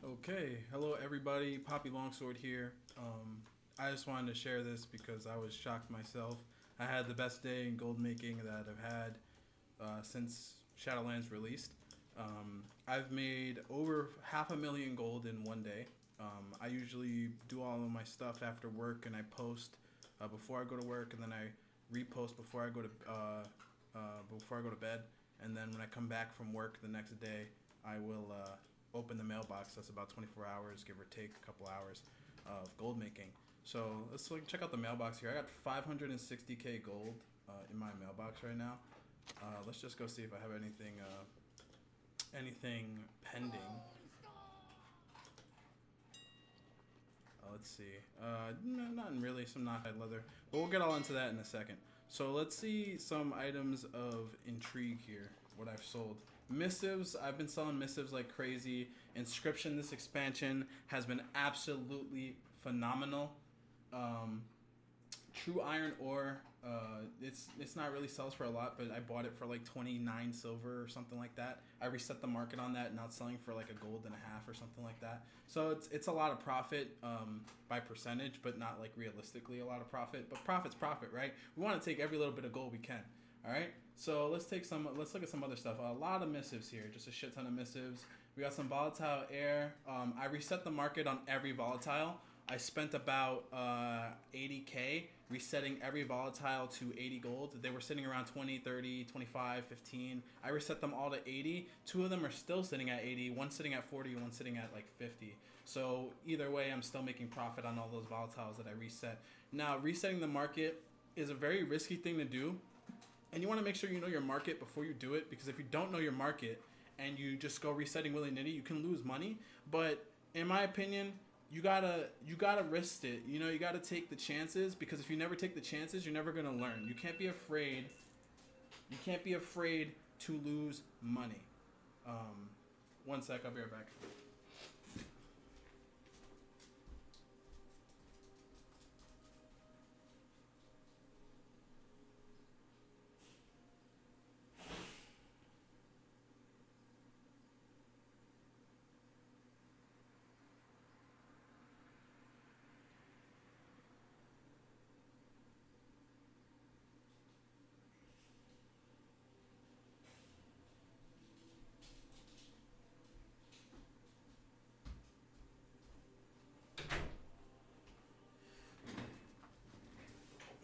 Okay, hello everybody. Poppy Longsword here. I just wanted to share this because I was shocked myself. I had the best day in gold making that I've had since Shadowlands released. I've made over half a million gold in one day. I usually do all of my stuff after work and I post before I go to work and then I repost before I go to bed. And then when I come back from work the next day, I will open the mailbox. That's about 24 hours, give or take a couple hours of gold making. So let's check out the mailbox here. I got 560k gold in my mailbox right now. Let's just go see if I have anything pending. Let's see. No, not really. Some knockout leather, but we'll get all into that in a second. So let's see some items of intrigue here. What I've sold. Missives. I've been selling missives like crazy. Inscription. This expansion has been absolutely phenomenal. Um, True iron ore. It's not really sells for a lot, but I bought it for like 29 silver or something like that. I reset the market on that, now it's selling for like a gold and a half or something like that. So it's a lot of profit by percentage, but not like realistically a lot of profit. But profit's profit, right? We want to take every little bit of gold we can. All right. So let's look at some other stuff. A lot of missives here, just a shit ton of missives. We got some volatile air. I reset the market on every volatile. I spent about 80k resetting every volatile to 80 gold. They were sitting around 20, 30, 25, 15. I reset them all to 80. Two of them are still sitting at 80. One sitting at 40, one sitting at like 50. So either way, I'm still making profit on all those volatiles that I reset. Now, resetting the market is a very risky thing to do. And you want to make sure you know your market before you do it, because if you don't know your market and you just go resetting willy-nilly, you can lose money. But in my opinion, you gotta risk it. You know, you gotta take the chances, because if you never take the chances, you're never gonna learn. You can't be afraid. You can't be afraid to lose money. One sec, I'll be right back.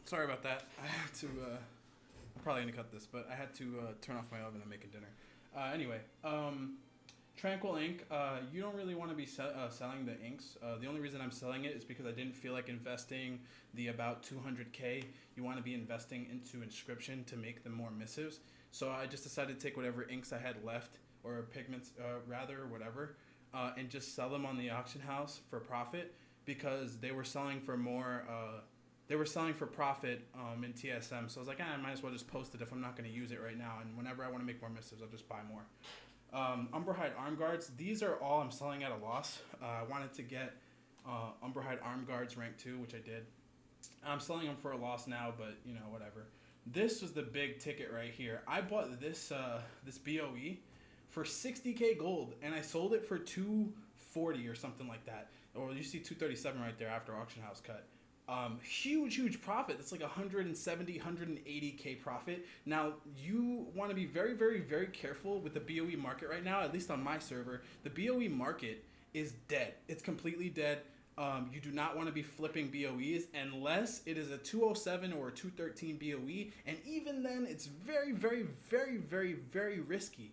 Sorry about that. I had to. I'm probably gonna cut this, but I had to turn off my oven and make a dinner. Anyway, Tranquil Ink. You don't really want to be selling the inks. The only reason I'm selling it is because I didn't feel like investing the about 200k. You want to be investing into inscription to make them more missives. So I just decided to take whatever inks I had left, or pigments, rather, or whatever, and just sell them on the auction house for profit, because they were selling for more. They were selling for profit in TSM. So I was like, I might as well just post it if I'm not going to use it right now. And whenever I want to make more missives, I'll just buy more. Umberhide arm guards. These are all I'm selling at a loss. I wanted to get Umberhide arm guards rank 2, which I did. I'm selling them for a loss now, but you know, whatever. This was the big ticket right here. I bought this BOE for 60k gold, and I sold it for 240 or something like that. Or you see 237 right there after auction house cut. Huge profit. That's like 170, 180k profit. Now, you want to be very careful with the BOE market right now, at least on my server. The BOE market is dead. It's completely dead. You do not want to be flipping BOEs unless it is a 207 or a 213 BOE, and even then, it's very risky.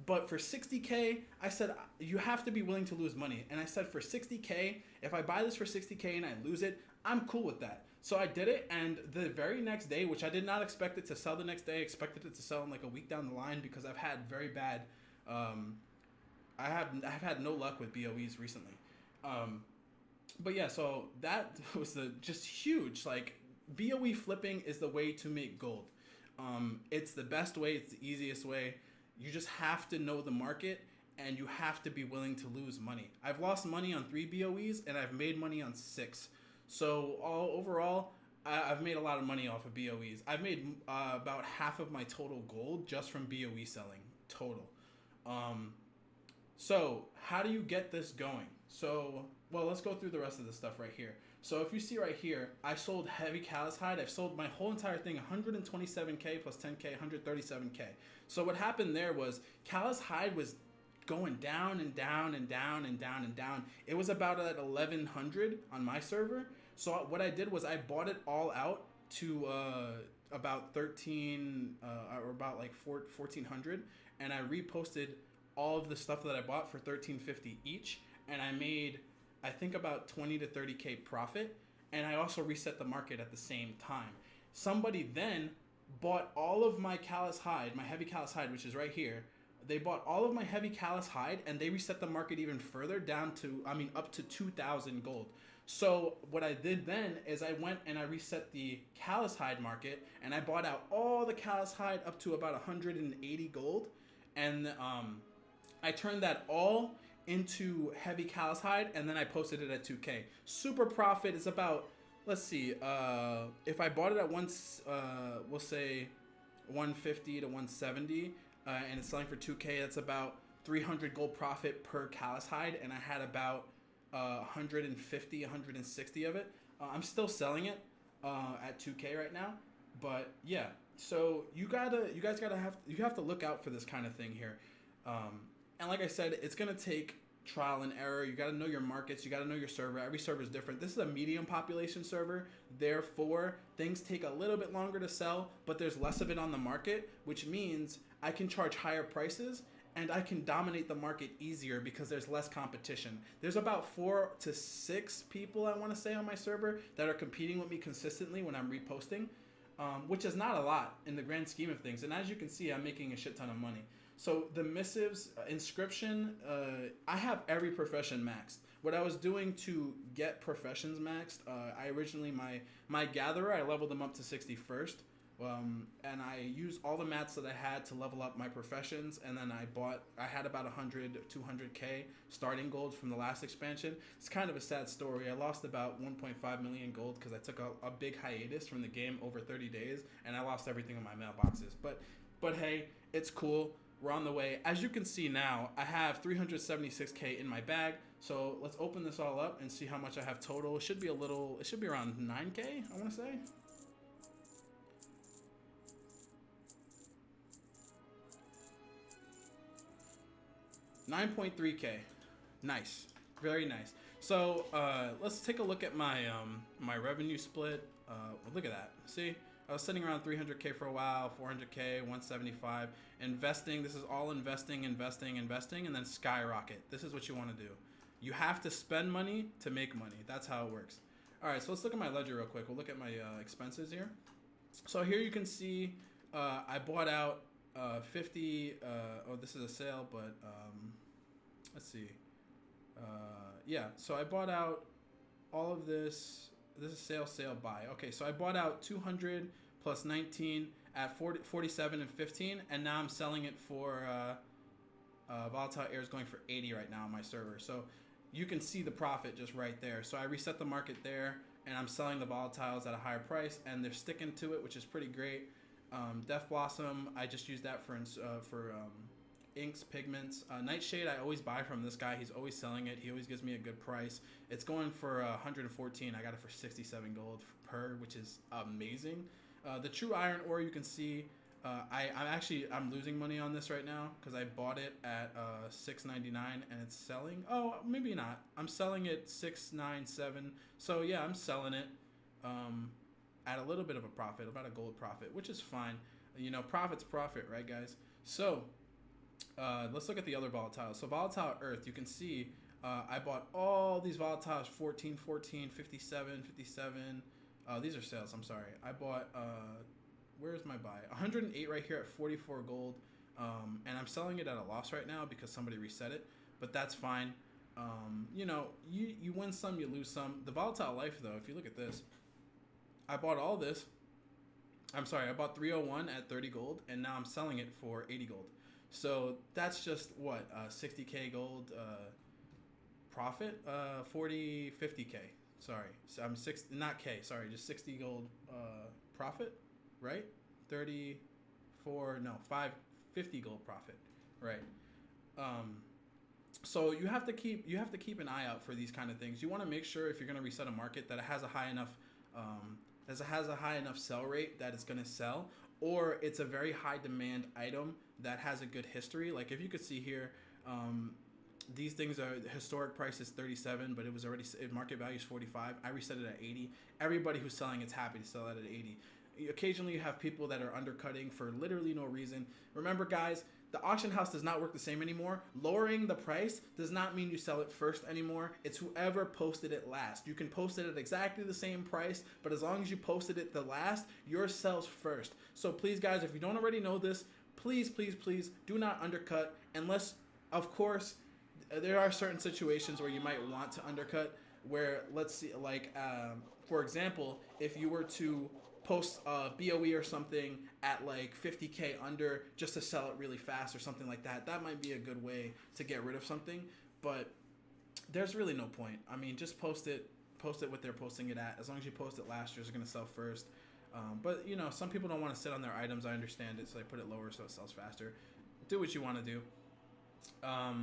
But for 60k, I said you have to be willing to lose money. And I said for 60k, if I buy this for 60k and I lose it, I'm cool with that. So I did it, and the very next day, which I did not expect it to sell the next day, I expected it to sell in like a week down the line, because I've had very bad I've had no luck with BOEs recently. But yeah, so that was the just huge, like, BOE flipping is the way to make gold. It's the best way, it's the easiest way. You just have to know the market, and you have to be willing to lose money. I've lost money on 3 BOEs and I've made money on 6. So overall, I've made a lot of money off of BOEs. I've made about half of my total gold just from BOE selling total. Um, So, how do you get this going? So, well, let's go through the rest of the stuff right here. So, if you see right here, I sold heavy callus hide. I've sold my whole entire thing 127k plus 10k, 137k. So, what happened there was callus hide was going down and down and down and down and down. It was about at 1100 on my server. So, what I did was I bought it all out to about 13 or about like 1400, and I reposted all of the stuff that I bought for 1350 each, and I made I think about 20 to 30k profit, and I also reset the market at the same time. Somebody then bought all of my callus hide, my heavy callus hide, which is right here. They bought all of my heavy callus hide, and they reset the market even further down to, I mean, up to 2,000 gold. So what I did then is I went and I reset the callus hide market, and I bought out all the callus hide up to about 180 gold, and I turned that all into heavy callus hide, and then I posted it at 2k. Super profit is about, let's see, if I bought it at once, we'll say 150 to 170, and it's selling for 2k, that's about 300 gold profit per callus hide, and I had about 150, 160 of it. I'm still selling it at 2k right now, but yeah. So you have to look out for this kind of thing here. And like I said, it's gonna take trial and error. You gotta know your markets. You gotta know your server. Every server is different. This is a medium population server. Therefore, things take a little bit longer to sell, but there's less of it on the market, which means I can charge higher prices and I can dominate the market easier because there's less competition. There's about 4 to 6 people, I want to say, on my server that are competing with me consistently when I'm reposting, which is not a lot in the grand scheme of things. And as you can see, I'm making a shit ton of money. So the missives, inscription, I have every profession maxed. What I was doing to get professions maxed, I originally, my gatherer, I leveled them up to 61st. And I used all the mats that I had to level up my professions, and then I had about 100, 200k starting gold from the last expansion. It's kind of a sad story. I lost about 1.5 million gold because I took a big hiatus from the game over 30 days, and I lost everything in my mailboxes. But hey, it's cool. We're on the way. As you can see now, I have 376k in my bag. So let's open this all up and see how much I have total. It should be around 9k, I want to say. 9.3k. Nice. Very nice. So let's take a look at my my revenue split. Look at that. See, I was sitting around 300k for a while, 400k, 175. Investing. This is all investing, and then skyrocket. This is what you want to do. You have to spend money to make money. That's how it works. All right. So let's look at my ledger real quick. We'll look at my expenses here. So here you can see I bought out 50. Oh, this is a sale, but let's see. Yeah, so I bought out all of this. This is sale, buy. Okay, so I bought out 200 plus 19 at 47 and 15, and now I'm selling it for Volatile Air is going for 80 right now on my server. So you can see the profit just right there. So I reset the market there, and I'm selling the volatiles at a higher price, and they're sticking to it, which is pretty great. Death Blossom, I just use that for inks, pigments. Nightshade, I always buy from this guy. He's always selling it. He always gives me a good price. It's going for 114. I got it for 67 gold per, which is amazing. The True Iron Ore, you can see, I'm losing money on this right now because I bought it at 6.99 and it's selling. Oh, maybe not. I'm selling it 6.97. So yeah, I'm selling it at a little bit of a profit, about a gold profit, which is fine. You know, profit's profit, right, guys? So let's look at the other volatiles. So Volatile Earth, you can see I bought all these volatiles, 14, 57, 57. These are sales, I'm sorry. I bought, where's my buy? 108 right here at 44 gold. And I'm selling it at a loss right now because somebody reset it, but that's fine. You know, you win some, you lose some. The Volatile Life, though, if you look at this, I bought all this. I'm sorry, I bought 301 at 30 gold, and now I'm selling it for 80 gold. So that's just what, 60k gold profit, 50k. Sorry, so I'm not k. Sorry, just 60 gold profit, right? 50 gold profit, right? So you have to keep an eye out for these kind of things. You want to make sure if you're going to reset a market that it has a high enough sell rate that it's going to sell, or it's a very high demand item that has a good history. Like if you could see here, these things are historic price is 37, but it was already market value is 45. I reset it at 80. Everybody who's selling it's happy to sell it at 80. Occasionally you have people that are undercutting for literally no reason. Remember guys, the auction house does not work the same anymore. Lowering the price does not mean you sell it first anymore. It's whoever posted it last. You can post it at exactly the same price, but as long as you posted it the last, yours sells first. So please guys, if you don't already know this, please do not undercut unless, of course, there are certain situations where you might want to undercut, where let's see, like for example, if you were to post a BOE or something at like 50K under just to sell it really fast or something like that, that might be a good way to get rid of something. But there's really no point. I mean, just post it what they're posting it at. As long as you post it last, yours are going to sell first. But you know, some people don't want to sit on their items. I understand it, so they put it lower so it sells faster. Do what you want to do.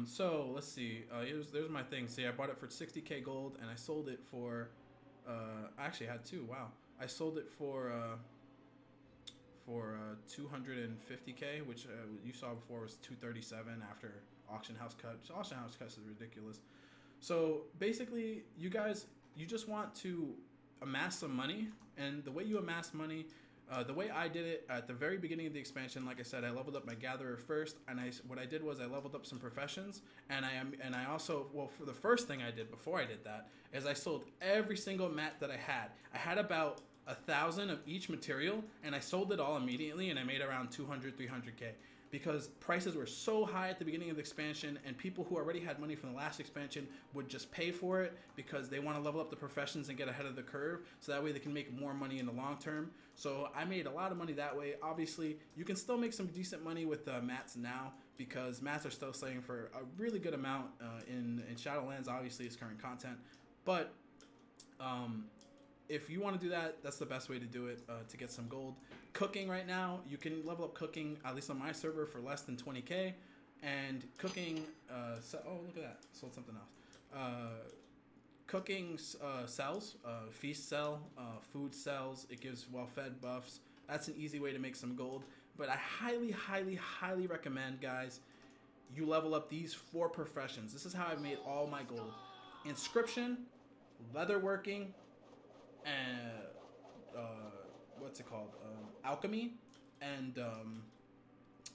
So let's see. There's my thing. See, I bought it for 60K gold, and I sold it for. I actually had two. Wow, I sold it for 250K, which you saw before was 237 after auction house cut. Auction house cuts is ridiculous. So basically, you guys, you just want to amass some money, and the way you amass money. The way I did it at the very beginning of the expansion, like I said, I leveled up my gatherer first, and what I did was I leveled up some professions, and I also, well, for the first thing I did before I did that is I sold every single mat that I had. I had about 1,000 of each material, and I sold it all immediately, and I made around 300K because prices were so high at the beginning of the expansion, and people who already had money from the last expansion would just pay for it because they want to level up the professions and get ahead of the curve, so that way they can make more money in the long term. So I made a lot of money that way. Obviously, you can still make some decent money with mats now because mats are still selling for a really good amount in Shadowlands. Obviously, it's current content, but if you want to do that, that's the best way to do it to get some gold. Cooking right now, you can level up cooking, at least on my server, for less than 20K. And cooking, oh, look at that. Sold something else. Cooking sells, feast sell, food sells. It gives well-fed buffs. That's an easy way to make some gold. But I highly recommend, guys, you level up these 4 professions. This is how I've made all my gold. Inscription, leatherworking, and what's it called? Alchemy and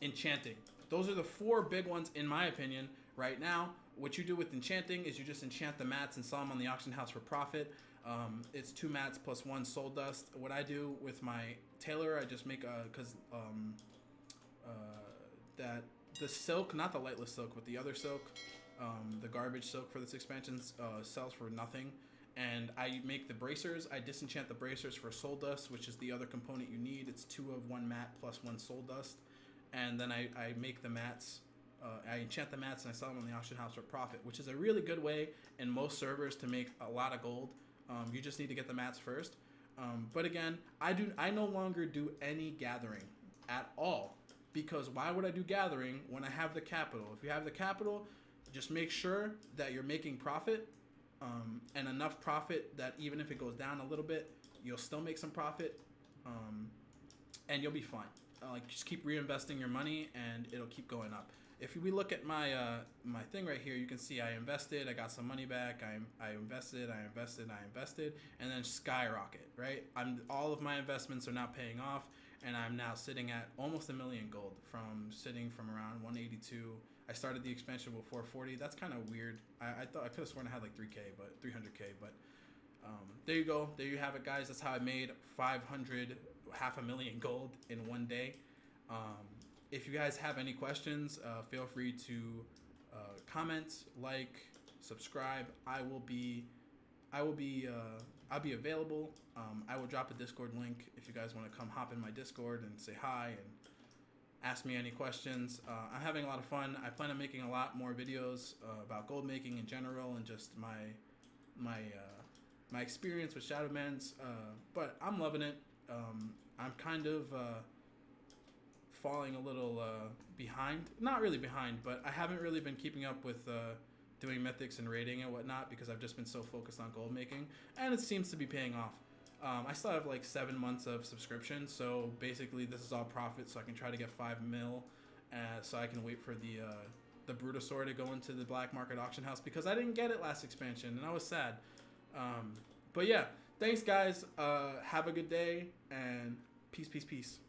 enchanting. Those are the 4 big ones in my opinion right now. What you do with enchanting is you just enchant the mats and sell them on the auction house for profit. It's 2 mats plus 1 soul dust. What I do with my tailor, I just make that the silk, not the lightless silk, but the other silk, the garbage silk for this expansion sells for nothing. And I make the bracers. I disenchant the bracers for soul dust, which is the other component you need. It's 2 of 1 mat plus 1 soul dust. And then I make the mats. I enchant the mats and I sell them on the auction house for profit, which is a really good way in most servers to make a lot of gold. You just need to get the mats first. But again, I no longer do any gathering at all, because why would I do gathering when I have the capital? If you have the capital, just make sure that you're making profit. And enough profit that even if it goes down a little bit, you'll still make some profit, and you'll be fine. Like just keep reinvesting your money, and it'll keep going up. If we look at my my thing right here, you can see I invested, I got some money back, I invested, and then skyrocket. Right, all of my investments are now paying off, and I'm now sitting at almost 1 million gold from around 182. I started the expansion with 440. That's kind of weird. I thought I could have sworn I had like 300K, but there you go. There you have it, guys. That's how I made 500,000 gold in one day. If you guys have any questions, feel free to comment, like, subscribe. I'll be available. I will drop a Discord link if you guys want to come hop in my Discord and say hi and ask me any questions. I'm having a lot of fun. I plan on making a lot more videos about gold making in general and just my experience with Shadowlands. But I'm loving it. I'm kind of falling a little behind. Not really behind, but I haven't really been keeping up with doing mythics and raiding and whatnot because I've just been so focused on gold making, and it seems to be paying off. I still have like 7 months of subscription, so basically this is all profit, so I can try to get 5 mil, so I can wait for the Brutosaur to go into the black market auction house because I didn't get it last expansion and I was sad. But yeah, thanks guys. Have a good day and peace, peace, peace.